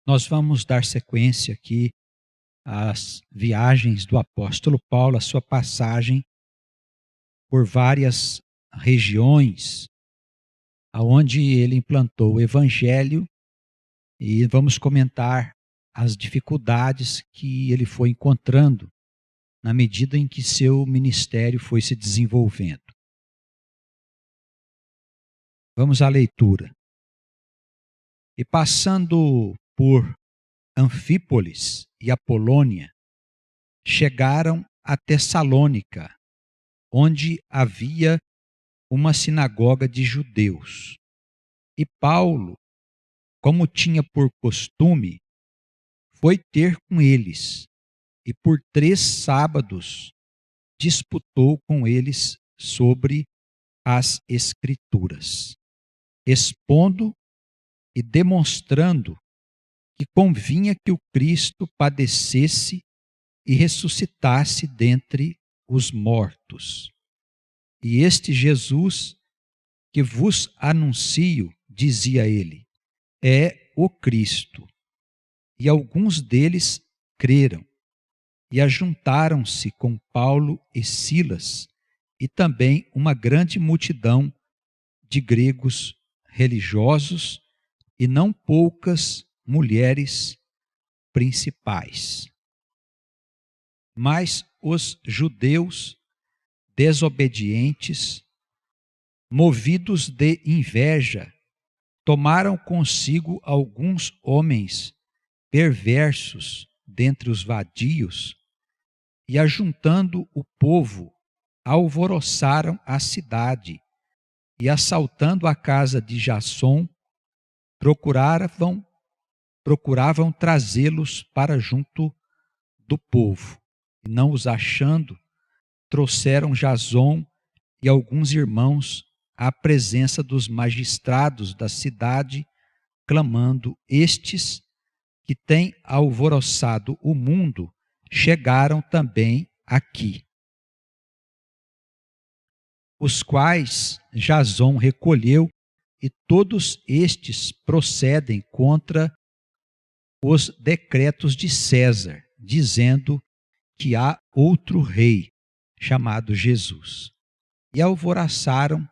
Nós vamos dar sequência aqui às viagens do apóstolo Paulo, a sua passagem por várias regiões, aonde ele implantou o evangelho, e vamos comentar as dificuldades que ele foi encontrando na medida em que seu ministério foi se desenvolvendo. Vamos à leitura. E passando por Anfípolis e Apolônia, chegaram a Tessalônica, onde havia uma sinagoga de judeus. E Paulo, como tinha por costume, foi ter com eles, e por 3 sábados disputou com eles sobre as Escrituras, expondo e demonstrando que convinha que o Cristo padecesse e ressuscitasse dentre os mortos. E este Jesus que vos anuncio, dizia ele, é o Cristo. E alguns deles creram e ajuntaram-se com Paulo e Silas, e também uma grande multidão de gregos religiosos e não poucas mulheres principais. Mas os judeus desobedientes, movidos de inveja, tomaram consigo alguns homens perversos dentre os vadios, e ajuntando o povo, alvoroçaram a cidade, e assaltando a casa de Jasson, procuravam trazê-los para junto do povo. E não os achando, trouxeram Jasson e alguns irmãos à presença dos magistrados da cidade, clamando: estes que têm alvoroçado o mundo chegaram também aqui. Os quais Jasson recolheu, e todos estes procedem contra os decretos de César, dizendo que há outro rei, chamado Jesus. E alvoroçaram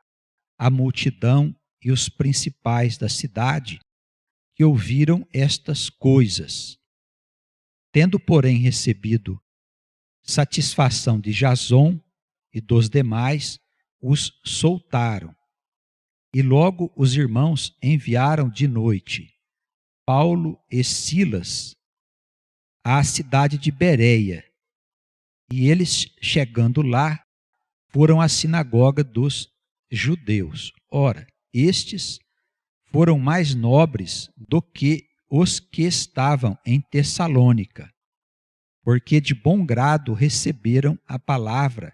a multidão e os principais da cidade, que ouviram estas coisas. Tendo, porém, recebido satisfação de Jasson e dos demais, os soltaram. E logo os irmãos enviaram de noite Paulo e Silas à cidade de Bereia. E eles, chegando lá, foram à sinagoga dos judeus. Ora, estes foram mais nobres do que os que estavam em Tessalônica, porque de bom grado receberam a palavra,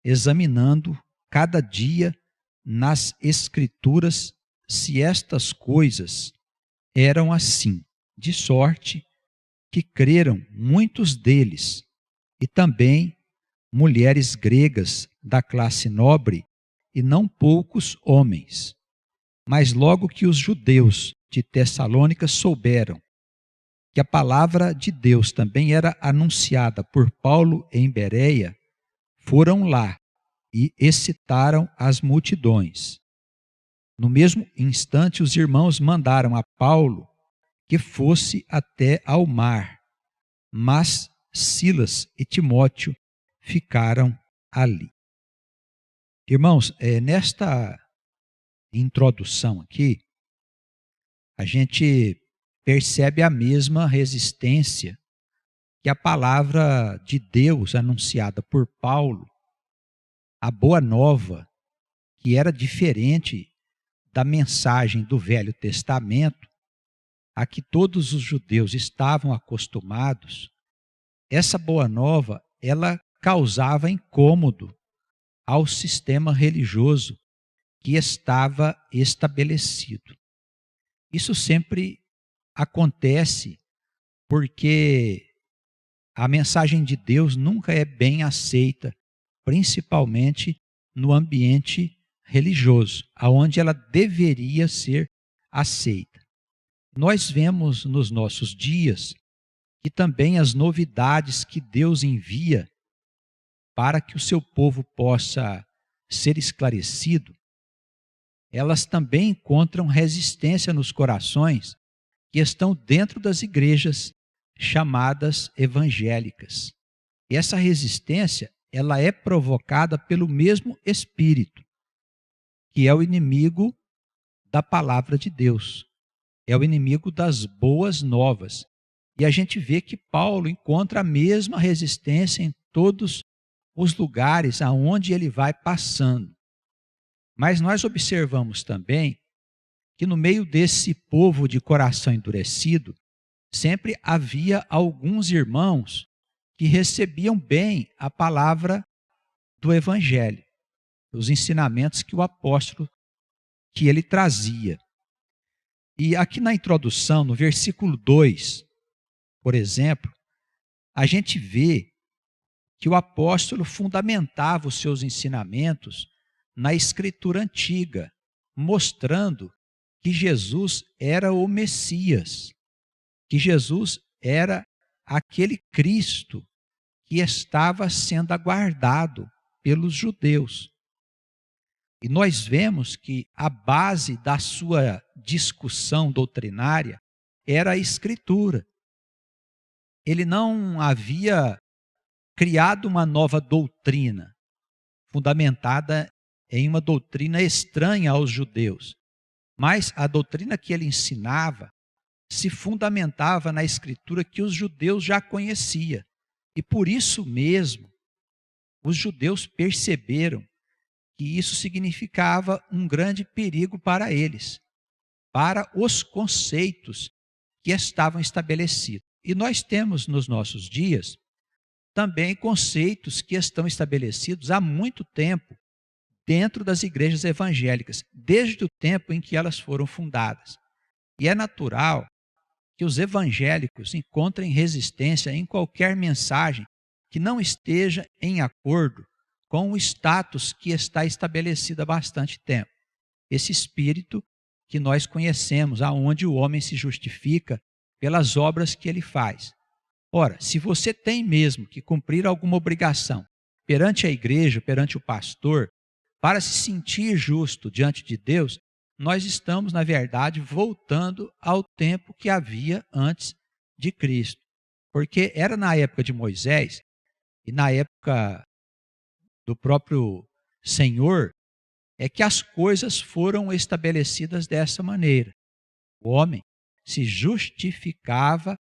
examinando cada dia nas Escrituras se estas coisas eram assim, de sorte que creram muitos deles, e também mulheres gregas da classe nobre, e não poucos homens. Mas logo que os judeus de Tessalônica souberam que a palavra de Deus também era anunciada por Paulo em Bereia, foram lá e excitaram as multidões. No mesmo instante, os irmãos mandaram a Paulo que fosse até ao mar, mas Silas e Timóteo ficaram ali. Irmãos, nesta introdução aqui, a gente percebe a mesma resistência que a palavra de Deus anunciada por Paulo, a boa nova, que era diferente da mensagem do Velho Testamento, a que todos os judeus estavam acostumados. Essa boa nova, ela causava incômodo ao sistema religioso que estava estabelecido. Isso sempre acontece porque a mensagem de Deus nunca é bem aceita, principalmente no ambiente religioso, aonde ela deveria ser aceita. Nós vemos nos nossos dias que também as novidades que Deus envia para que o seu povo possa ser esclarecido, elas também encontram resistência nos corações que estão dentro das igrejas chamadas evangélicas. E essa resistência, ela é provocada pelo mesmo espírito, que é o inimigo da palavra de Deus, é o inimigo das boas novas. E a gente vê que Paulo encontra a mesma resistência em todos os lugares aonde ele vai passando. Mas nós observamos também que no meio desse povo de coração endurecido, sempre havia alguns irmãos que recebiam bem a palavra do evangelho, os ensinamentos que o apóstolo que ele trazia. E aqui na introdução, no versículo 2, por exemplo, a gente vê que o apóstolo fundamentava os seus ensinamentos na escritura antiga, mostrando que Jesus era o Messias, que Jesus era aquele Cristo que estava sendo aguardado pelos judeus. E nós vemos que a base da sua discussão doutrinária era a Escritura. Ele não havia criado uma nova doutrina, fundamentada em uma doutrina estranha aos judeus. Mas a doutrina que ele ensinava se fundamentava na Escritura que os judeus já conheciam. E por isso mesmo, os judeus perceberam que isso significava um grande perigo para eles, para os conceitos que estavam estabelecidos. E nós temos nos nossos dias também conceitos que estão estabelecidos há muito tempo dentro das igrejas evangélicas, desde o tempo em que elas foram fundadas. E é natural que os evangélicos encontrem resistência em qualquer mensagem que não esteja em acordo com o status que está estabelecido há bastante tempo. Esse espírito que nós conhecemos, aonde o homem se justifica pelas obras que ele faz. Ora, se você tem mesmo que cumprir alguma obrigação perante a igreja, perante o pastor, para se sentir justo diante de Deus, nós estamos, na verdade, voltando ao tempo que havia antes de Cristo. Porque era na época de Moisés e na época do próprio Senhor, é que as coisas foram estabelecidas dessa maneira. O homem se justificava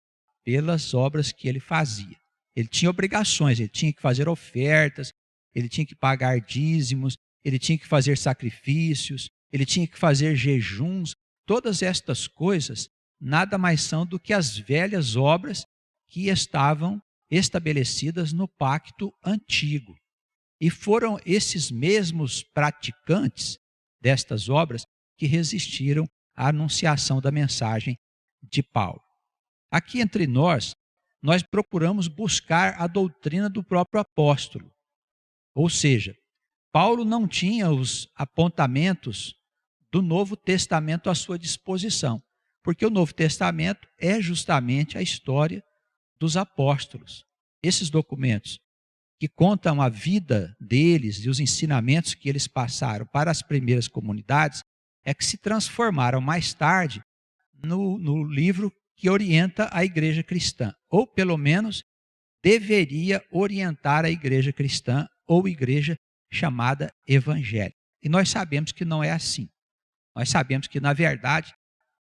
pelas obras que ele fazia. Ele tinha obrigações, ele tinha que fazer ofertas, ele tinha que pagar dízimos, ele tinha que fazer sacrifícios, ele tinha que fazer jejuns. Todas estas coisas nada mais são do que as velhas obras que estavam estabelecidas no pacto antigo. E foram esses mesmos praticantes destas obras que resistiram à anunciação da mensagem de Paulo. Aqui entre nós procuramos buscar a doutrina do próprio apóstolo. Ou seja, Paulo não tinha os apontamentos do Novo Testamento à sua disposição, porque o Novo Testamento é justamente a história dos apóstolos. Esses documentos que contam a vida deles e os ensinamentos que eles passaram para as primeiras comunidades, é que se transformaram mais tarde no livro que orienta a igreja cristã, ou pelo menos deveria orientar a igreja cristã ou igreja chamada evangélica. E nós sabemos que não é assim. Nós sabemos que, na verdade,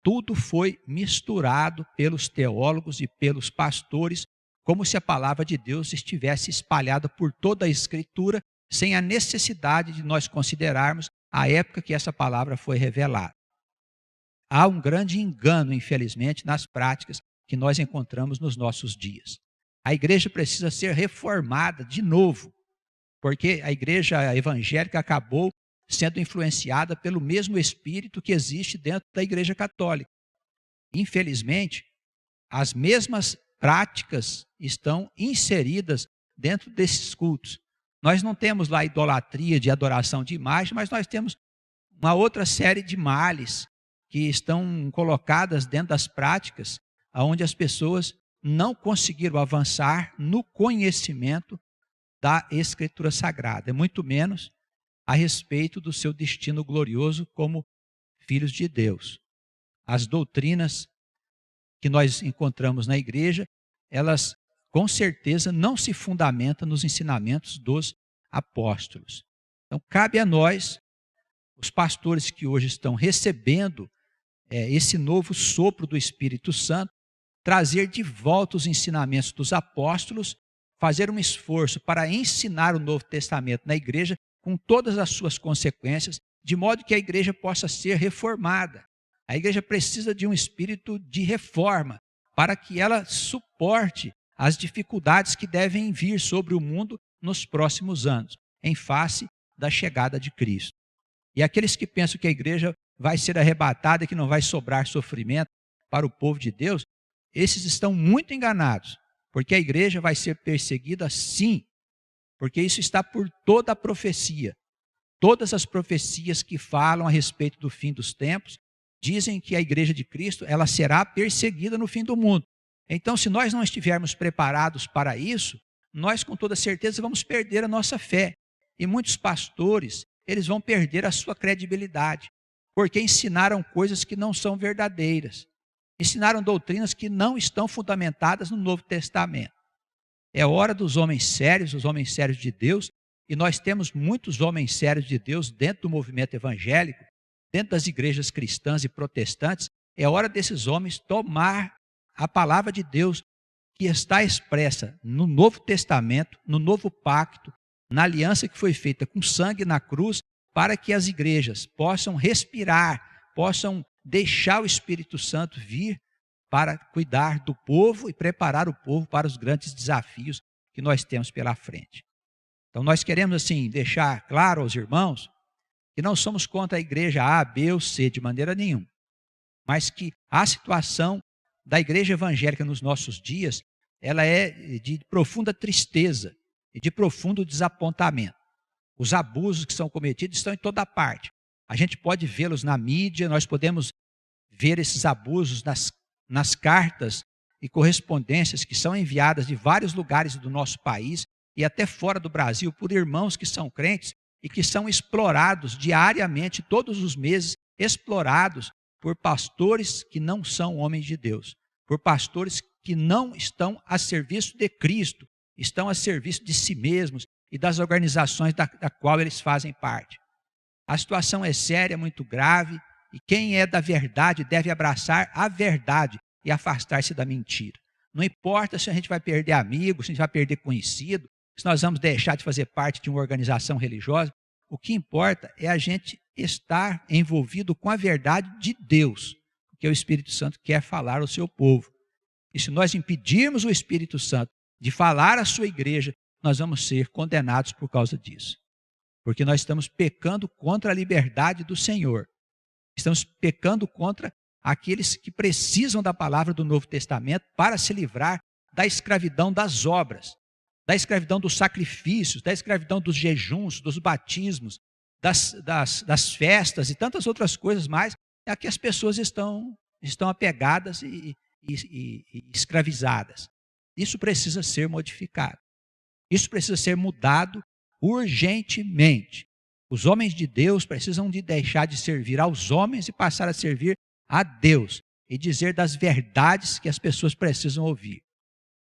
tudo foi misturado pelos teólogos e pelos pastores, como se a palavra de Deus estivesse espalhada por toda a Escritura, sem a necessidade de nós considerarmos a época que essa palavra foi revelada. Há um grande engano, infelizmente, nas práticas que nós encontramos nos nossos dias. A igreja precisa ser reformada de novo, porque a igreja evangélica acabou sendo influenciada pelo mesmo espírito que existe dentro da igreja católica. Infelizmente, as mesmas práticas estão inseridas dentro desses cultos. Nós não temos lá idolatria de adoração de imagem, mas nós temos uma outra série de males que estão colocadas dentro das práticas, onde as pessoas não conseguiram avançar no conhecimento da Escritura Sagrada, muito menos a respeito do seu destino glorioso como filhos de Deus. As doutrinas que nós encontramos na igreja, elas com certeza não se fundamentam nos ensinamentos dos apóstolos. Então, cabe a nós, os pastores que hoje estão recebendo esse novo sopro do Espírito Santo, trazer de volta os ensinamentos dos apóstolos, fazer um esforço para ensinar o Novo Testamento na igreja com todas as suas consequências, de modo que a igreja possa ser reformada. A igreja precisa de um espírito de reforma para que ela suporte as dificuldades que devem vir sobre o mundo nos próximos anos, em face da chegada de Cristo. E aqueles que pensam que a igreja vai ser arrebatada e que não vai sobrar sofrimento para o povo de Deus, esses estão muito enganados, porque a igreja vai ser perseguida sim, porque isso está por toda a profecia. Todas as profecias que falam a respeito do fim dos tempos dizem que a igreja de Cristo ela será perseguida no fim do mundo. Então, se nós não estivermos preparados para isso, nós com toda certeza vamos perder a nossa fé. E muitos pastores, eles vão perder a sua credibilidade, porque ensinaram coisas que não são verdadeiras. Ensinaram doutrinas que não estão fundamentadas no Novo Testamento. É hora dos homens sérios, os homens sérios de Deus, e nós temos muitos homens sérios de Deus dentro do movimento evangélico, dentro das igrejas cristãs e protestantes. É hora desses homens tomar a palavra de Deus que está expressa no Novo Testamento, no Novo Pacto, na aliança que foi feita com sangue na cruz, para que as igrejas possam respirar, possam deixar o Espírito Santo vir para cuidar do povo e preparar o povo para os grandes desafios que nós temos pela frente. Então nós queremos assim deixar claro aos irmãos que não somos contra a igreja A, B ou C de maneira nenhuma, mas que a situação da igreja evangélica nos nossos dias, ela é de profunda tristeza e de profundo desapontamento. Os abusos que são cometidos estão em toda parte. A gente pode vê-los na mídia, nós podemos ver esses abusos nas cartas e correspondências que são enviadas de vários lugares do nosso país e até fora do Brasil por irmãos que são crentes e que são explorados diariamente, todos os meses, explorados por pastores que não são homens de Deus, por pastores que não estão a serviço de Cristo, estão a serviço de si mesmos e das organizações da qual eles fazem parte. A situação é séria, muito grave, e quem é da verdade deve abraçar a verdade e afastar-se da mentira. Não importa se a gente vai perder amigos, se a gente vai perder conhecido, se nós vamos deixar de fazer parte de uma organização religiosa, o que importa é a gente estar envolvido com a verdade de Deus, porque o Espírito Santo quer falar ao seu povo. E se nós impedirmos o Espírito Santo de falar à sua igreja, nós vamos ser condenados por causa disso. Porque nós estamos pecando contra a liberdade do Senhor. Estamos pecando contra aqueles que precisam da palavra do Novo Testamento para se livrar da escravidão das obras, da escravidão dos sacrifícios, da escravidão dos jejuns, dos batismos, das festas e tantas outras coisas mais a que as pessoas estão apegadas e escravizadas. Isso precisa ser modificado. Isso precisa ser mudado urgentemente. Os homens de Deus precisam de deixar de servir aos homens e passar a servir a Deus e dizer das verdades que as pessoas precisam ouvir.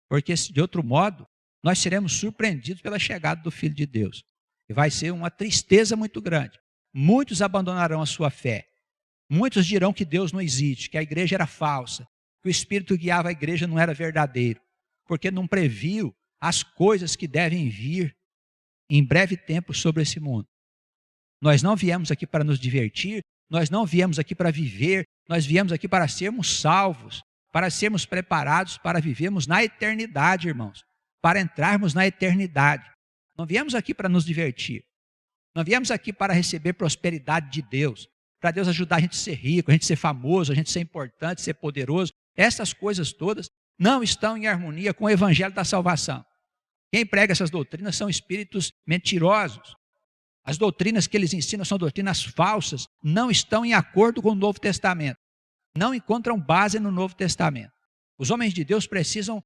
Porque, de outro modo, nós seremos surpreendidos pela chegada do Filho de Deus. E vai ser uma tristeza muito grande. Muitos abandonarão a sua fé. Muitos dirão que Deus não existe, que a igreja era falsa, que o Espírito que guiava a igreja não era verdadeiro, porque não previu as coisas que devem vir em breve tempo sobre esse mundo. Nós não viemos aqui para nos divertir, nós não viemos aqui para viver, nós viemos aqui para sermos salvos, para sermos preparados para vivermos na eternidade, irmãos, para entrarmos na eternidade. Não viemos aqui para nos divertir, não viemos aqui para receber prosperidade de Deus, para Deus ajudar a gente a ser rico, a gente ser famoso, a gente ser importante, ser poderoso. Essas coisas todas não estão em harmonia com o evangelho da salvação. Quem prega essas doutrinas são espíritos mentirosos. As doutrinas que eles ensinam são doutrinas falsas, não estão em acordo com o Novo Testamento, não encontram base no Novo Testamento. Os homens de Deus precisam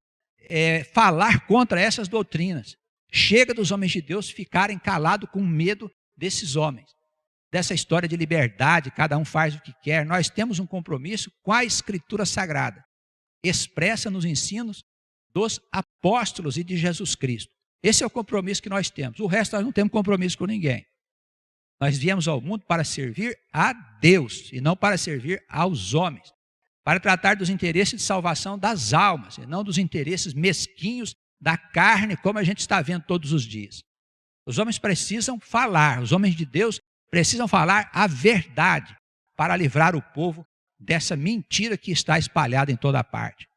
falar contra essas doutrinas. Chega dos homens de Deus ficarem calados com medo desses homens, dessa história de liberdade, cada um faz o que quer. Nós temos um compromisso com a Escritura Sagrada, expressa nos ensinos dos apóstolos e de Jesus Cristo. Esse é o compromisso que nós temos. O resto nós não temos compromisso com ninguém. Nós viemos ao mundo para servir a Deus e não para servir aos homens, para tratar dos interesses de salvação das almas e não dos interesses mesquinhos da carne, como a gente está vendo todos os dias. Os homens precisam falar, os homens de Deus precisam falar a verdade para livrar o povo dessa mentira que está espalhada em toda parte.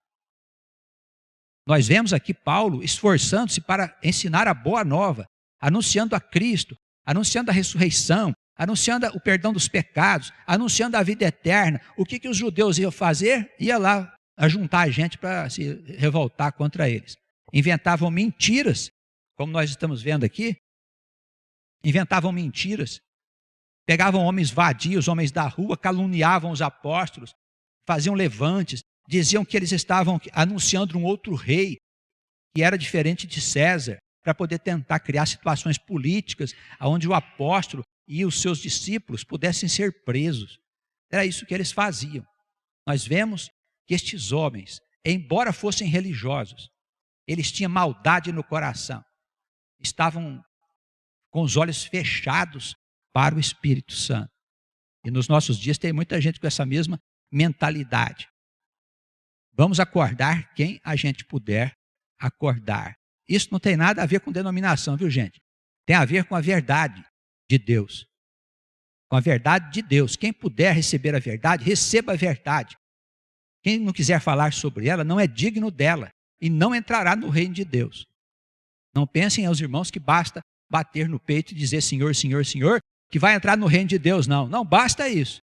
Nós vemos aqui Paulo esforçando-se para ensinar a boa nova, anunciando a Cristo, anunciando a ressurreição, anunciando o perdão dos pecados, anunciando a vida eterna. O que os judeus iam fazer? Ia lá ajuntar a gente para se revoltar contra eles. Inventavam mentiras, como nós estamos vendo aqui, inventavam mentiras, pegavam homens vadios, homens da rua, caluniavam os apóstolos, faziam levantes, diziam que eles estavam anunciando um outro rei, que era diferente de César, para poder tentar criar situações políticas onde o apóstolo e os seus discípulos pudessem ser presos. Era isso que eles faziam. Nós vemos que estes homens, embora fossem religiosos, eles tinham maldade no coração, estavam com os olhos fechados para o Espírito Santo. E nos nossos dias tem muita gente com essa mesma mentalidade. Vamos acordar quem a gente puder acordar. Isso não tem nada a ver com denominação, viu, gente? Tem a ver com a verdade de Deus. Com a verdade de Deus. Quem puder receber a verdade, receba a verdade. Quem não quiser falar sobre ela, não é digno dela e não entrará no reino de Deus. Não pensem aos irmãos que basta bater no peito e dizer Senhor, Senhor, Senhor, que vai entrar no reino de Deus. Não, não basta isso.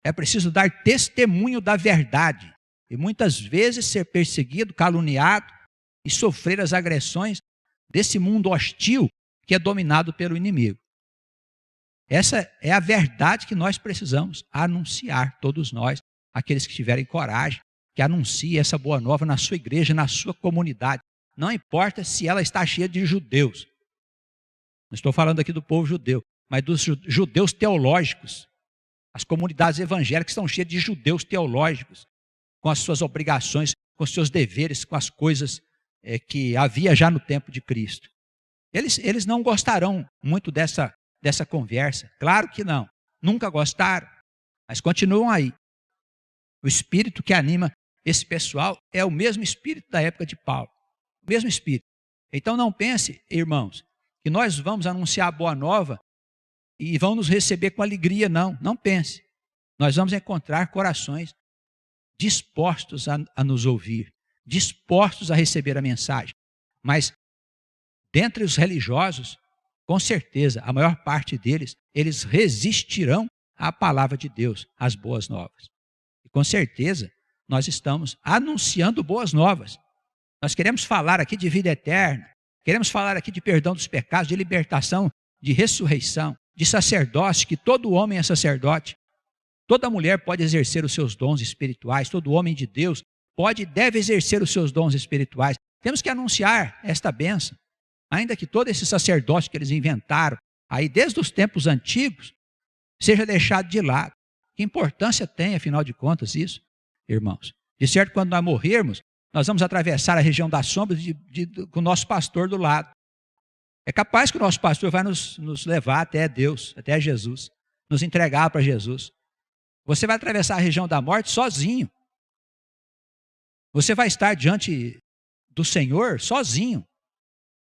É preciso dar testemunho da verdade. E muitas vezes ser perseguido, caluniado e sofrer as agressões desse mundo hostil que é dominado pelo inimigo. Essa é a verdade que nós precisamos anunciar, todos nós, aqueles que tiverem coragem, que anunciem essa boa nova na sua igreja, na sua comunidade. Não importa se ela está cheia de judeus. Não estou falando aqui do povo judeu, mas dos judeus teológicos. As comunidades evangélicas estão cheias de judeus teológicos, com as suas obrigações, com os seus deveres, com as coisas que havia já no tempo de Cristo. Eles não gostarão muito dessa conversa. Claro que não. Nunca gostaram, mas continuam aí. O espírito que anima esse pessoal é o mesmo espírito da época de Paulo. O mesmo espírito. Então não pense, irmãos, que nós vamos anunciar a boa nova e vão nos receber com alegria. Não, não pense. Nós vamos encontrar corações dispostos a nos ouvir, dispostos a receber a mensagem. Mas, dentre os religiosos, com certeza, a maior parte deles, eles resistirão à palavra de Deus, às boas novas. E com certeza, nós estamos anunciando boas novas. Nós queremos falar aqui de vida eterna, queremos falar aqui de perdão dos pecados, de libertação, de ressurreição, de sacerdócio, que todo homem é sacerdote. Toda mulher pode exercer os seus dons espirituais, todo homem de Deus pode e deve exercer os seus dons espirituais. Temos que anunciar esta bênção, ainda que todo esse sacerdócio que eles inventaram, aí desde os tempos antigos, seja deixado de lado. Que importância tem, afinal de contas, isso, irmãos? De certo, quando nós morrermos, nós vamos atravessar a região das sombras com o nosso pastor do lado. É capaz que o nosso pastor vai nos levar até Deus, até Jesus, nos entregar para Jesus. Você vai atravessar a região da morte sozinho. Você vai estar diante do Senhor sozinho.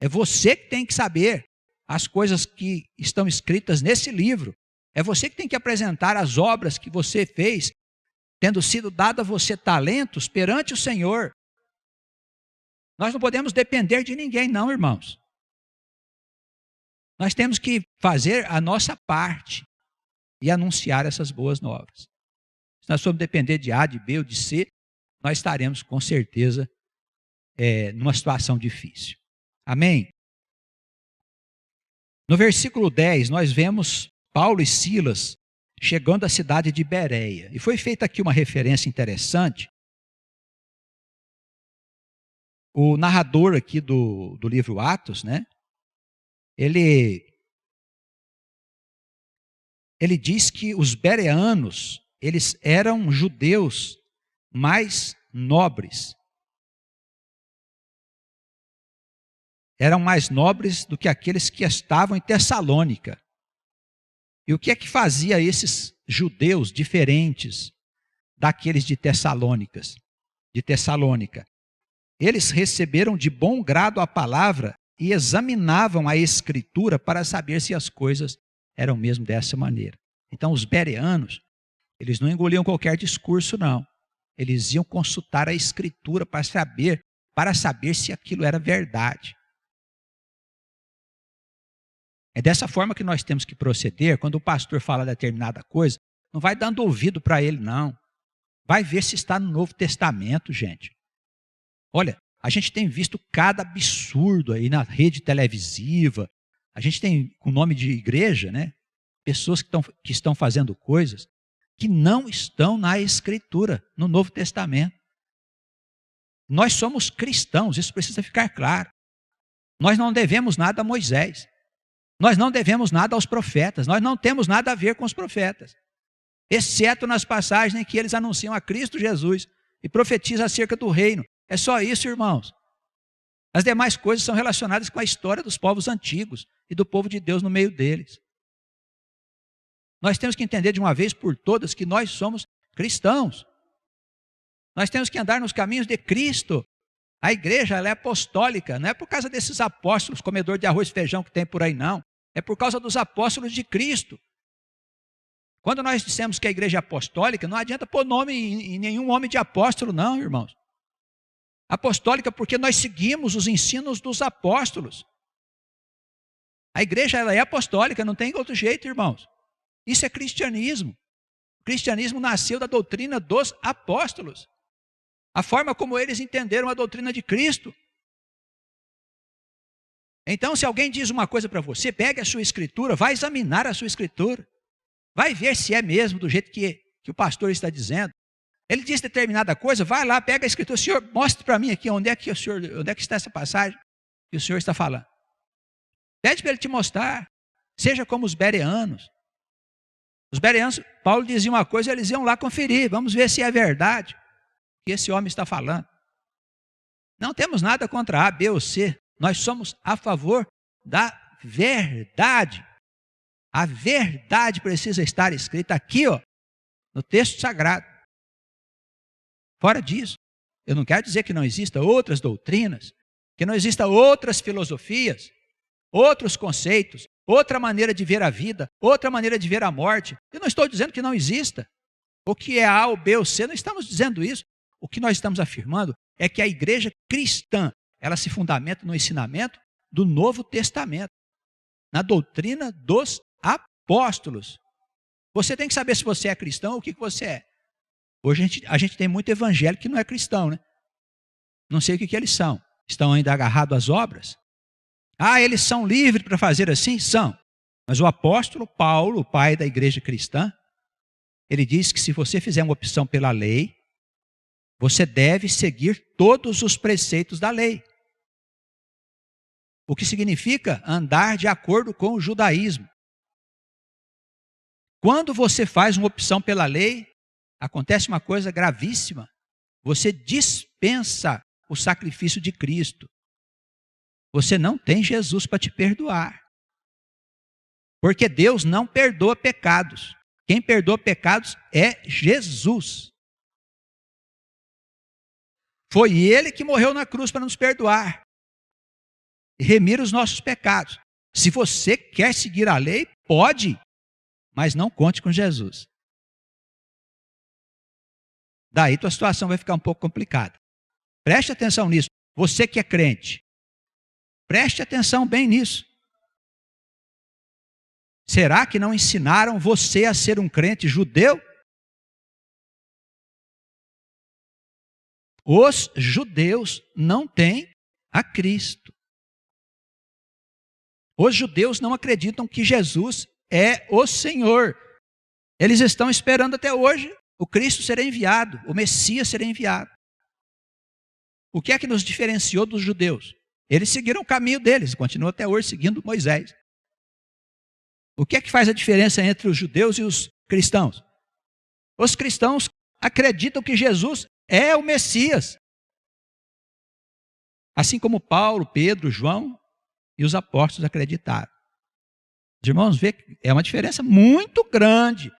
É você que tem que saber as coisas que estão escritas nesse livro. É você que tem que apresentar as obras que você fez, tendo sido dado a você talentos perante o Senhor. Nós não podemos depender de ninguém, não, irmãos. Nós temos que fazer a nossa parte e anunciar essas boas novas. Se nós formos depender de A, de B ou de C, nós estaremos com certeza numa situação difícil. Amém? No versículo 10, nós vemos Paulo e Silas chegando à cidade de Bereia. E foi feita aqui uma referência interessante. O narrador aqui do livro Atos, né? Ele diz que os bereanos, eles eram judeus mais nobres. Eram mais nobres do que aqueles que estavam em Tessalônica. E o que é que fazia esses judeus diferentes daqueles de Tessalônica? Eles receberam de bom grado a palavra e examinavam a Escritura para saber se as coisas eram mesmo dessa maneira. Então, os bereanos, eles não engoliam qualquer discurso, não. Eles iam consultar a Escritura para saber se aquilo era verdade. É dessa forma que nós temos que proceder. Quando o pastor fala determinada coisa, não vai dando ouvido para ele, não. Vai ver se está no Novo Testamento, gente. Olha, a gente tem visto cada absurdo aí na rede televisiva. A gente tem, com o nome de igreja, né? Pessoas que estão fazendo coisas que não estão na Escritura, no Novo Testamento. Nós somos cristãos, isso precisa ficar claro. Nós não devemos nada a Moisés. Nós não devemos nada aos profetas. Nós não temos nada a ver com os profetas. Exceto nas passagens em que eles anunciam a Cristo Jesus e profetizam acerca do reino. É só isso, irmãos. As demais coisas são relacionadas com a história dos povos antigos e do povo de Deus no meio deles. Nós temos que entender de uma vez por todas que nós somos cristãos. Nós temos que andar nos caminhos de Cristo. A igreja, ela é apostólica, não é por causa desses apóstolos, comedor de arroz e feijão que tem por aí, não. É por causa dos apóstolos de Cristo. Quando nós dissemos que a igreja é apostólica, não adianta pôr nome em nenhum homem de apóstolo, não, irmãos. Apostólica porque nós seguimos os ensinos dos apóstolos. A igreja, ela é apostólica, não tem outro jeito, irmãos. Isso é cristianismo. O cristianismo nasceu da doutrina dos apóstolos. A forma como eles entenderam a doutrina de Cristo. Então, se alguém diz uma coisa para você, pegue a sua escritura, vai examinar a sua escritura. Vai ver se é mesmo do jeito que o pastor está dizendo. Ele diz determinada coisa, vai lá, pega a escritura. Senhor, mostre para mim aqui onde é que está essa passagem que o Senhor está falando. Pede para ele te mostrar. Seja como os bereanos. Os bereanos, Paulo dizia uma coisa, eles iam lá conferir. Vamos ver se é verdade que esse homem está falando. Não temos nada contra A, B ou C. Nós somos a favor da verdade. A verdade precisa estar escrita aqui, ó, no texto sagrado. Fora disso, eu não quero dizer que não existam outras doutrinas, que não existam outras filosofias, outros conceitos, outra maneira de ver a vida, outra maneira de ver a morte. Eu não estou dizendo que não exista. O que é A ou B ou C, não estamos dizendo isso. O que nós estamos afirmando é que a igreja cristã, ela se fundamenta no ensinamento do Novo Testamento, na doutrina dos apóstolos. Você tem que saber se você é cristão ou o que você é. Hoje a gente tem muito evangélico que não é cristão, né? Não sei o que eles são. Estão ainda agarrados às obras? Ah, eles são livres para fazer assim? São. Mas o apóstolo Paulo, o pai da igreja cristã, ele diz que se você fizer uma opção pela lei, você deve seguir todos os preceitos da lei. O que significa andar de acordo com o judaísmo. Quando você faz uma opção pela lei, acontece uma coisa gravíssima. Você dispensa o sacrifício de Cristo. Você não tem Jesus para te perdoar. Porque Deus não perdoa pecados. Quem perdoa pecados é Jesus. Foi Ele que morreu na cruz para nos perdoar e remir os nossos pecados. Se você quer seguir a lei, pode, mas não conte com Jesus. Daí tua situação vai ficar um pouco complicada. Preste atenção nisso. Você que é crente, preste atenção bem nisso. Será que não ensinaram você a ser um crente judeu? Os judeus não têm a Cristo. Os judeus não acreditam que Jesus é o Senhor. Eles estão esperando até hoje o Cristo ser enviado, o Messias ser enviado. O que é que nos diferenciou dos judeus? Eles seguiram o caminho deles, continuam até hoje seguindo Moisés. O que é que faz a diferença entre os judeus e os cristãos? Os cristãos acreditam que Jesus é o Messias. Assim como Paulo, Pedro, João e os apóstolos acreditaram. Os irmãos, vê que é uma diferença muito grande.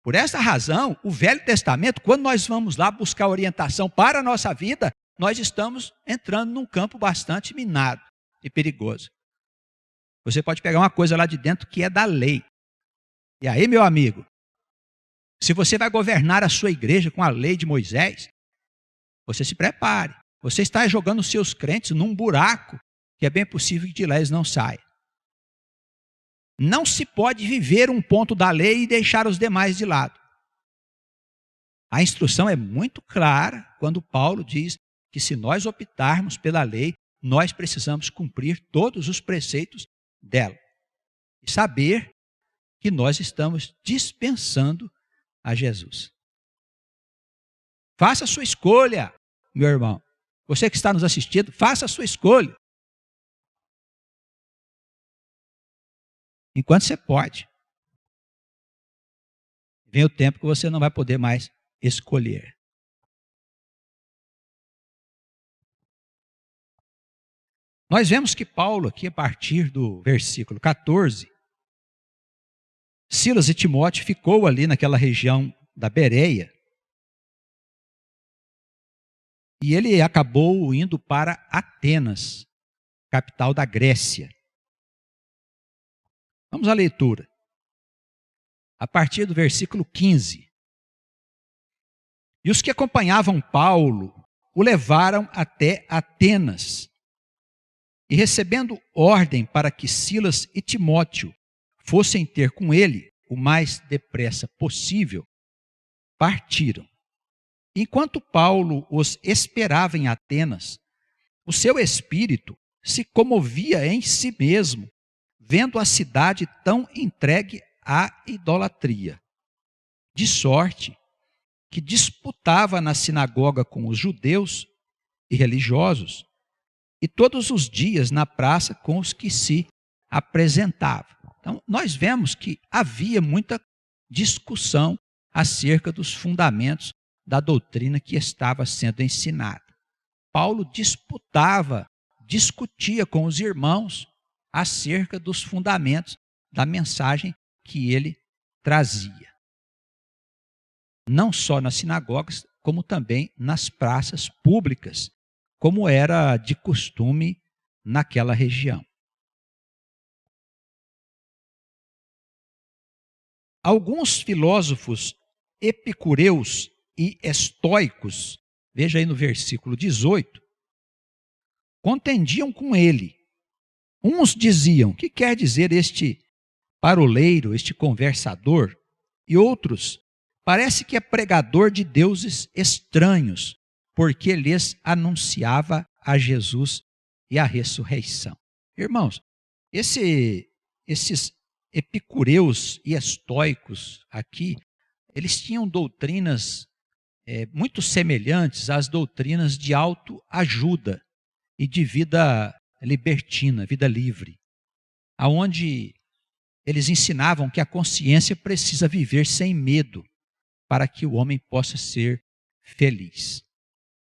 Por essa razão, o Velho Testamento, quando nós vamos lá buscar orientação para a nossa vida, nós estamos entrando num campo bastante minado e perigoso. Você pode pegar uma coisa lá de dentro que é da lei. E aí, meu amigo, se você vai governar a sua igreja com a lei de Moisés, você se prepare. Você está jogando os seus crentes num buraco que é bem possível que de lá eles não saiam. Não se pode viver um ponto da lei e deixar os demais de lado. A instrução é muito clara quando Paulo diz que se nós optarmos pela lei, nós precisamos cumprir todos os preceitos dela. E saber que nós estamos dispensando a Jesus. Faça a sua escolha, meu irmão. Você que está nos assistindo, faça a sua escolha. Enquanto você pode. Vem o tempo que você não vai poder mais escolher. Nós vemos que Paulo, aqui a partir do versículo 14, Silas e Timóteo ficou ali naquela região da Bereia. E ele acabou indo para Atenas, capital da Grécia. Vamos à leitura. A partir do versículo 15. E os que acompanhavam Paulo o levaram até Atenas. E recebendo ordem para que Silas e Timóteo fossem ter com ele o mais depressa possível, partiram. Enquanto Paulo os esperava em Atenas, o seu espírito se comovia em si mesmo, vendo a cidade tão entregue à idolatria. De sorte que disputava na sinagoga com os judeus e religiosos, e todos os dias na praça com os que se apresentavam. Então, nós vemos que havia muita discussão acerca dos fundamentos da doutrina que estava sendo ensinada. Paulo discutia com os irmãos acerca dos fundamentos da mensagem que ele trazia. Não só nas sinagogas, como também nas praças públicas, como era de costume naquela região. Alguns filósofos epicureus e estoicos, veja aí no versículo 18, contendiam com ele. Uns diziam: que quer dizer este paroleiro, este conversador? E outros: parece que é pregador de deuses estranhos, porque lhes anunciava a Jesus e a ressurreição. Irmãos, esses epicureus e estoicos aqui, eles tinham doutrinas muito semelhantes às doutrinas de autoajuda e de vida libertina, vida livre, aonde eles ensinavam que a consciência precisa viver sem medo para que o homem possa ser feliz.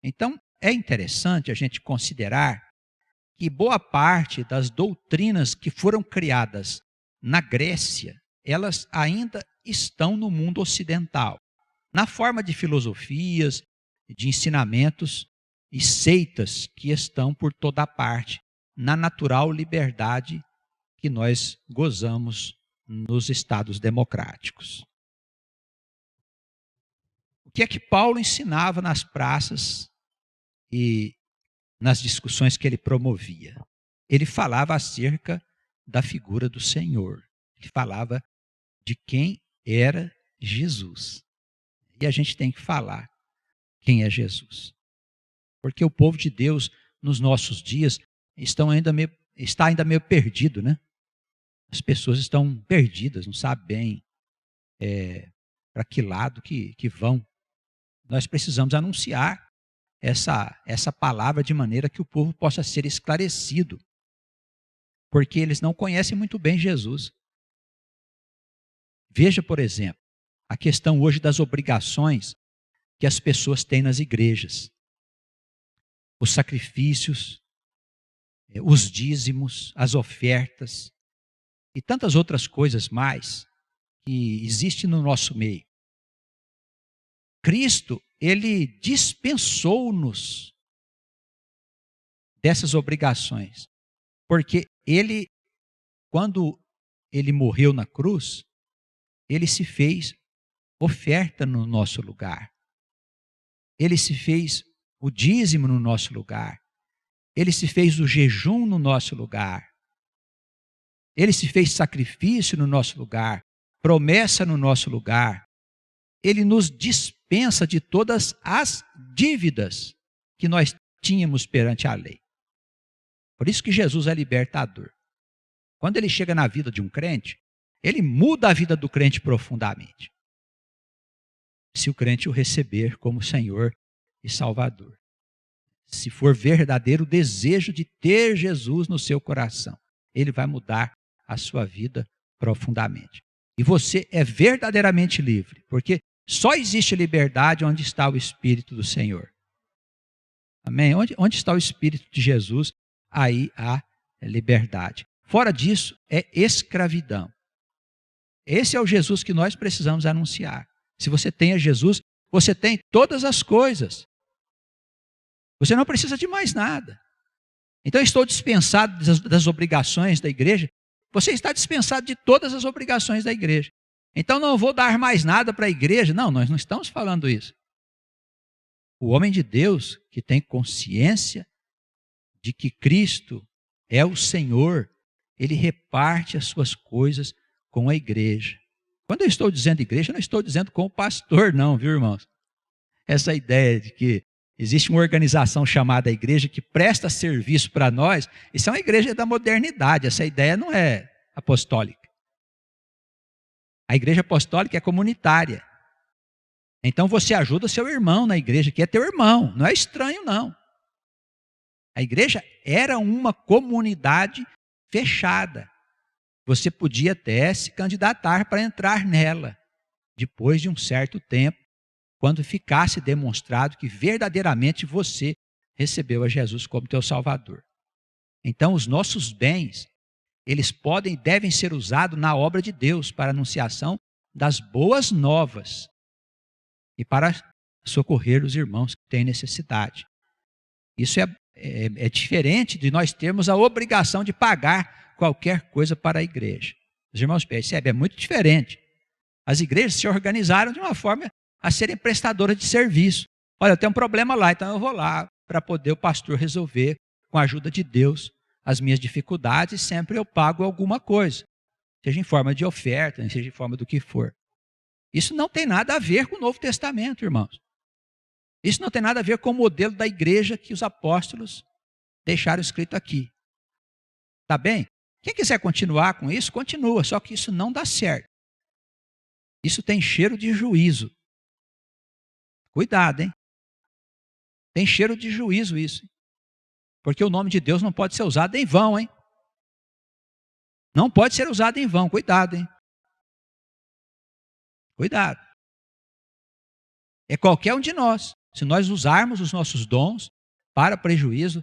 Então, é interessante a gente considerar que boa parte das doutrinas que foram criadas na Grécia, elas ainda estão no mundo ocidental, na forma de filosofias, de ensinamentos e seitas que estão por toda parte, na natural liberdade que nós gozamos nos estados democráticos. O que é que Paulo ensinava nas praças e nas discussões que ele promovia? Ele falava acerca da figura do Senhor. Ele falava de quem era Jesus. E a gente tem que falar quem é Jesus. Porque o povo de Deus, nos nossos dias, está ainda meio perdido, né? As pessoas estão perdidas, não sabem bem para que lado que vão. Nós precisamos anunciar essa palavra de maneira que o povo possa ser esclarecido, porque eles não conhecem muito bem Jesus. Veja, por exemplo, a questão hoje das obrigações que as pessoas têm nas igrejas. Os sacrifícios, os dízimos, as ofertas e tantas outras coisas mais que existem no nosso meio. Cristo, ele dispensou-nos dessas obrigações, porque ele, quando ele morreu na cruz, ele se fez oferta no nosso lugar. Ele se fez o dízimo no nosso lugar. Ele se fez o jejum no nosso lugar. Ele se fez sacrifício no nosso lugar, promessa no nosso lugar. Ele nos dispensa de todas as dívidas que nós tínhamos perante a lei. Por isso que Jesus é libertador. Quando ele chega na vida de um crente, ele muda a vida do crente profundamente, se o crente o receber como Senhor e Salvador. Se for verdadeiro desejo de ter Jesus no seu coração, ele vai mudar a sua vida profundamente. E você é verdadeiramente livre, porque só existe liberdade onde está o Espírito do Senhor. Amém? Onde está o Espírito de Jesus, aí há liberdade. Fora disso, é escravidão. Esse é o Jesus que nós precisamos anunciar. Se você tem a Jesus, você tem todas as coisas. Você não precisa de mais nada. Então, eu estou dispensado das obrigações da igreja. Você está dispensado de todas as obrigações da igreja. Então, não vou dar mais nada para a igreja. Não, nós não estamos falando isso. O homem de Deus que tem consciência de que Cristo é o Senhor, ele reparte as suas coisas com a igreja. Quando eu estou dizendo igreja, eu não estou dizendo com o pastor, não, viu, irmãos? Essa ideia de que existe uma organização chamada igreja que presta serviço para nós, isso é uma igreja da modernidade, essa ideia não é apostólica. A igreja apostólica é comunitária. Então você ajuda seu irmão na igreja, que é teu irmão, não é estranho não. A igreja era uma comunidade fechada. Você podia até se candidatar para entrar nela, depois de um certo tempo, quando ficasse demonstrado que verdadeiramente você recebeu a Jesus como teu Salvador. Então, os nossos bens, eles podem e devem ser usados na obra de Deus para a anunciação das boas novas e para socorrer os irmãos que têm necessidade. Isso é diferente de nós termos a obrigação de pagar qualquer coisa para a igreja. Os irmãos percebem, é muito diferente. As igrejas se organizaram de uma forma a serem prestadoras de serviço. Olha, eu tenho um problema lá, então eu vou lá para poder o pastor resolver, com a ajuda de Deus, as minhas dificuldades, e sempre eu pago alguma coisa, seja em forma de oferta, seja em forma do que for. Isso não tem nada a ver com o Novo Testamento, irmãos. Isso não tem nada a ver com o modelo da igreja que os apóstolos deixaram escrito aqui. Tá bem? Quem quiser continuar com isso, continua, só que isso não dá certo. Isso tem cheiro de juízo. Cuidado, hein? Tem cheiro de juízo isso. Porque o nome de Deus não pode ser usado em vão, hein? Não pode ser usado em vão, cuidado, hein? Cuidado. É qualquer um de nós. Se nós usarmos os nossos dons para prejuízo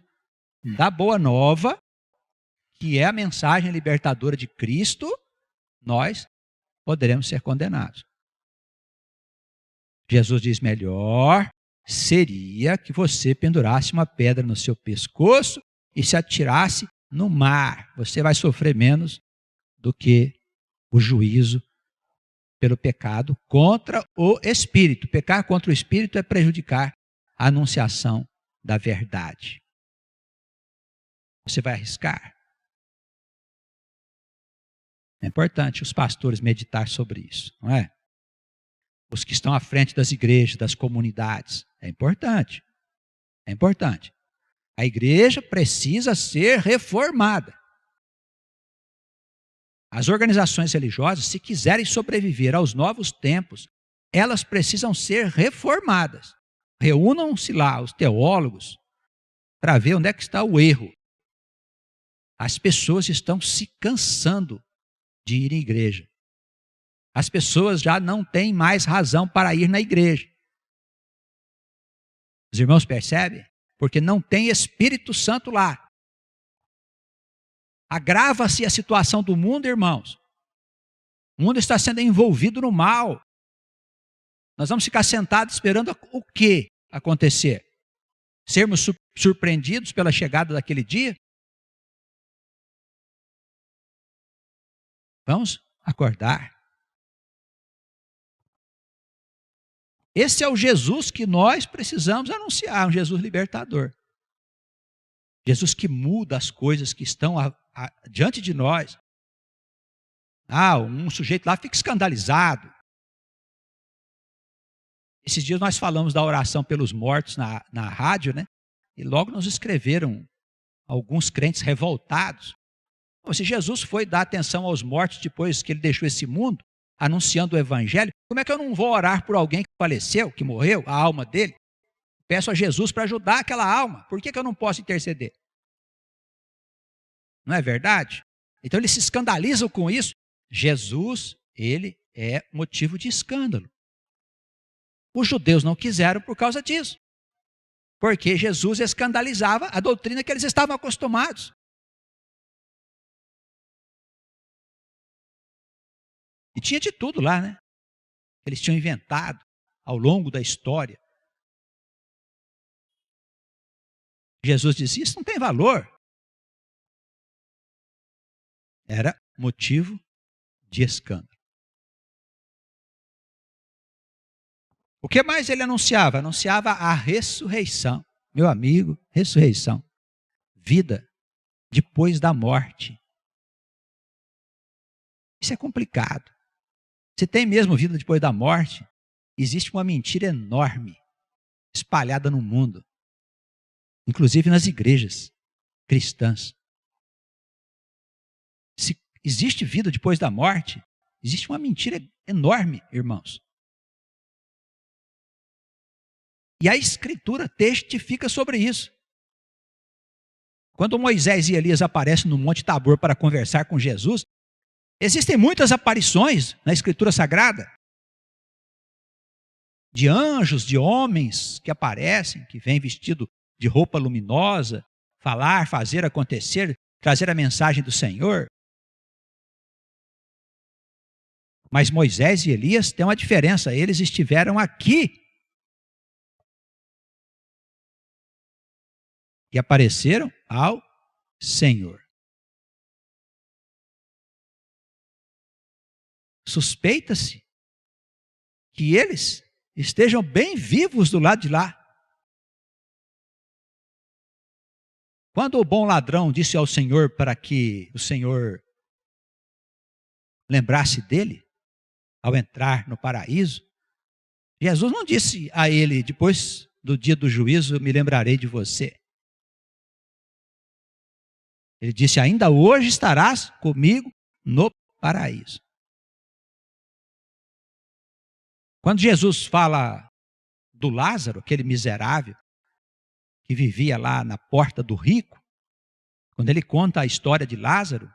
da boa nova, que é a mensagem libertadora de Cristo, nós poderemos ser condenados. Jesus diz: melhor seria que você pendurasse uma pedra no seu pescoço e se atirasse no mar. Você vai sofrer menos do que o juízo pelo pecado contra o Espírito. Pecar contra o Espírito é prejudicar a anunciação da verdade. Você vai arriscar? É importante os pastores meditar sobre isso, não é? Os que estão à frente das igrejas, das comunidades. É importante. É importante. A igreja precisa ser reformada. As organizações religiosas, se quiserem sobreviver aos novos tempos, elas precisam ser reformadas. Reúnam-se lá os teólogos para ver onde é que está o erro. As pessoas estão se cansando de ir em igreja. As pessoas já não têm mais razão para ir na igreja. Os irmãos percebem? Porque não tem Espírito Santo lá. Agrava-se a situação do mundo, irmãos. O mundo está sendo envolvido no mal. Nós vamos ficar sentados esperando o que acontecer? Sermos surpreendidos pela chegada daquele dia? Vamos acordar. Esse é o Jesus que nós precisamos anunciar, um Jesus libertador. Jesus que muda as coisas que estão diante de nós. Um sujeito lá fica escandalizado. Esses dias nós falamos da oração pelos mortos na rádio, né? E logo nos escreveram alguns crentes revoltados. Se Jesus foi dar atenção aos mortos depois que ele deixou esse mundo, anunciando o evangelho, como é que eu não vou orar por alguém que faleceu, que morreu, a alma dele? Peço a Jesus para ajudar aquela alma. Por que eu não posso interceder? Não é verdade? Então eles se escandalizam com isso. Jesus, ele é motivo de escândalo. Os judeus não quiseram por causa disso. Porque Jesus escandalizava a doutrina que eles estavam acostumados. E tinha de tudo lá, né? Eles tinham inventado ao longo da história. Jesus disse, isso não tem valor. Era motivo de escândalo. O que mais ele anunciava? Anunciava a ressurreição. Meu amigo, ressurreição. Vida depois da morte. Isso é complicado. Se tem mesmo vida depois da morte, existe uma mentira enorme espalhada no mundo, inclusive nas igrejas cristãs. Se existe vida depois da morte, existe uma mentira enorme, irmãos. E a Escritura testifica sobre isso. Quando Moisés e Elias aparecem no Monte Tabor para conversar com Jesus, existem muitas aparições na Escritura Sagrada de anjos, de homens que aparecem, que vêm vestido de roupa luminosa, falar, fazer acontecer, trazer a mensagem do Senhor. Mas Moisés e Elias têm uma diferença, eles estiveram aqui e apareceram ao Senhor. Suspeita-se que eles estejam bem vivos do lado de lá. Quando o bom ladrão disse ao Senhor para que o Senhor lembrasse dele, ao entrar no paraíso, Jesus não disse a ele, depois do dia do juízo, eu me lembrarei de você. Ele disse, ainda hoje estarás comigo no paraíso. Quando Jesus fala do Lázaro, aquele miserável, que vivia lá na porta do rico, quando ele conta a história de Lázaro,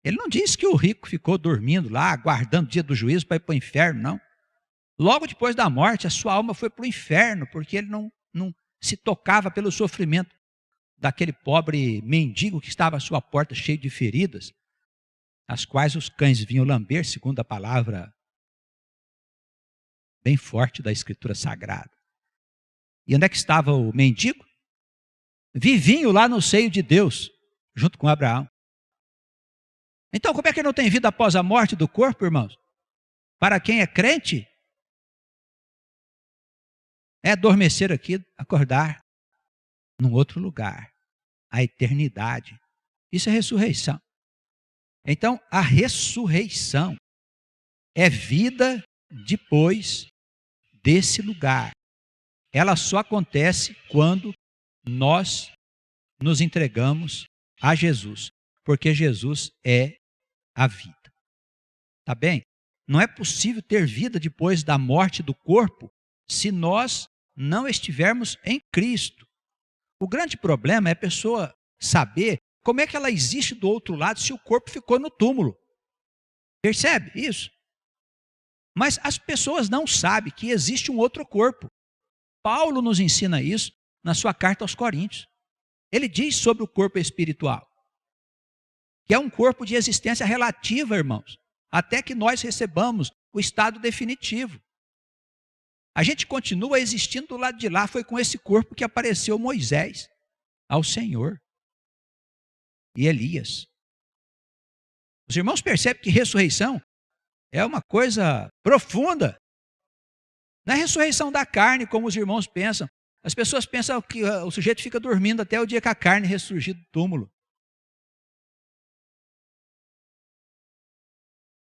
ele não diz que o rico ficou dormindo lá, aguardando o dia do juízo para ir para o inferno, não. Logo depois da morte, a sua alma foi para o inferno, porque ele não se tocava pelo sofrimento daquele pobre mendigo que estava à sua porta cheio de feridas, as quais os cães vinham lamber, segundo a palavra bem forte da Escritura Sagrada. E onde é que estava o mendigo? Vivinho lá no seio de Deus, junto com Abraão. Então, como é que não tem vida após a morte do corpo, irmãos? Para quem é crente, é adormecer aqui, acordar num outro lugar, a eternidade. Isso é ressurreição. Então, a ressurreição é vida depois desse lugar. Ela só acontece quando nós nos entregamos a Jesus, porque Jesus é a vida. Tá bem? Não é possível ter vida depois da morte do corpo se nós não estivermos em Cristo. O grande problema é a pessoa saber como é que ela existe do outro lado se o corpo ficou no túmulo. Percebe isso? Mas as pessoas não sabem que existe um outro corpo. Paulo nos ensina isso na sua carta aos Coríntios. Ele diz sobre o corpo espiritual, que é um corpo de existência relativa, irmãos, até que nós recebamos o estado definitivo. A gente continua existindo do lado de lá. Foi com esse corpo que apareceu Moisés ao Senhor e Elias. Os irmãos percebem que ressurreição é uma coisa profunda. Não é ressurreição da carne, como os irmãos pensam. As pessoas pensam que o sujeito fica dormindo até o dia que a carne ressurgir do túmulo.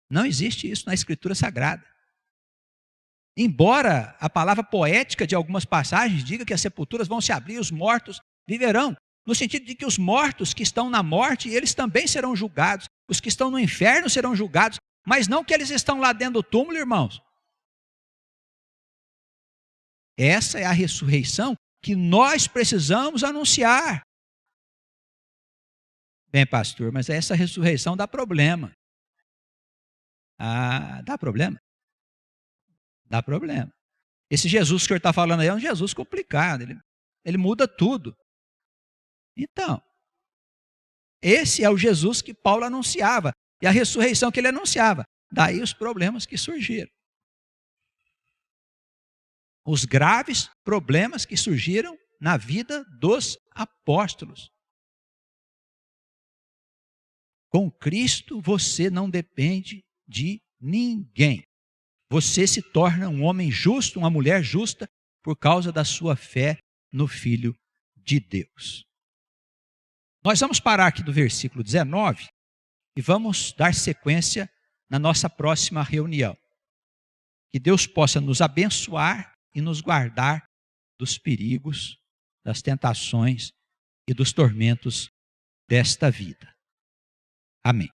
Não existe isso na Escritura Sagrada. Embora a palavra poética de algumas passagens diga que as sepulturas vão se abrir e os mortos viverão, no sentido de que os mortos que estão na morte, eles também serão julgados. Os que estão no inferno serão julgados, mas não que eles estão lá dentro do túmulo, irmãos. Essa é a ressurreição que nós precisamos anunciar. Bem, pastor, mas essa ressurreição dá problema. Ah, dá problema? Dá problema. Esse Jesus que o senhor está falando aí é um Jesus complicado. Ele muda tudo. Então, esse é o Jesus que Paulo anunciava. E a ressurreição que ele anunciava. Daí os problemas que surgiram. Os graves problemas que surgiram na vida dos apóstolos. Com Cristo você não depende de ninguém. Você se torna um homem justo, uma mulher justa, por causa da sua fé no Filho de Deus. Nós vamos parar aqui do versículo 19 e vamos dar sequência na nossa próxima reunião. Que Deus possa nos abençoar e nos guardar dos perigos, das tentações e dos tormentos desta vida. Amém.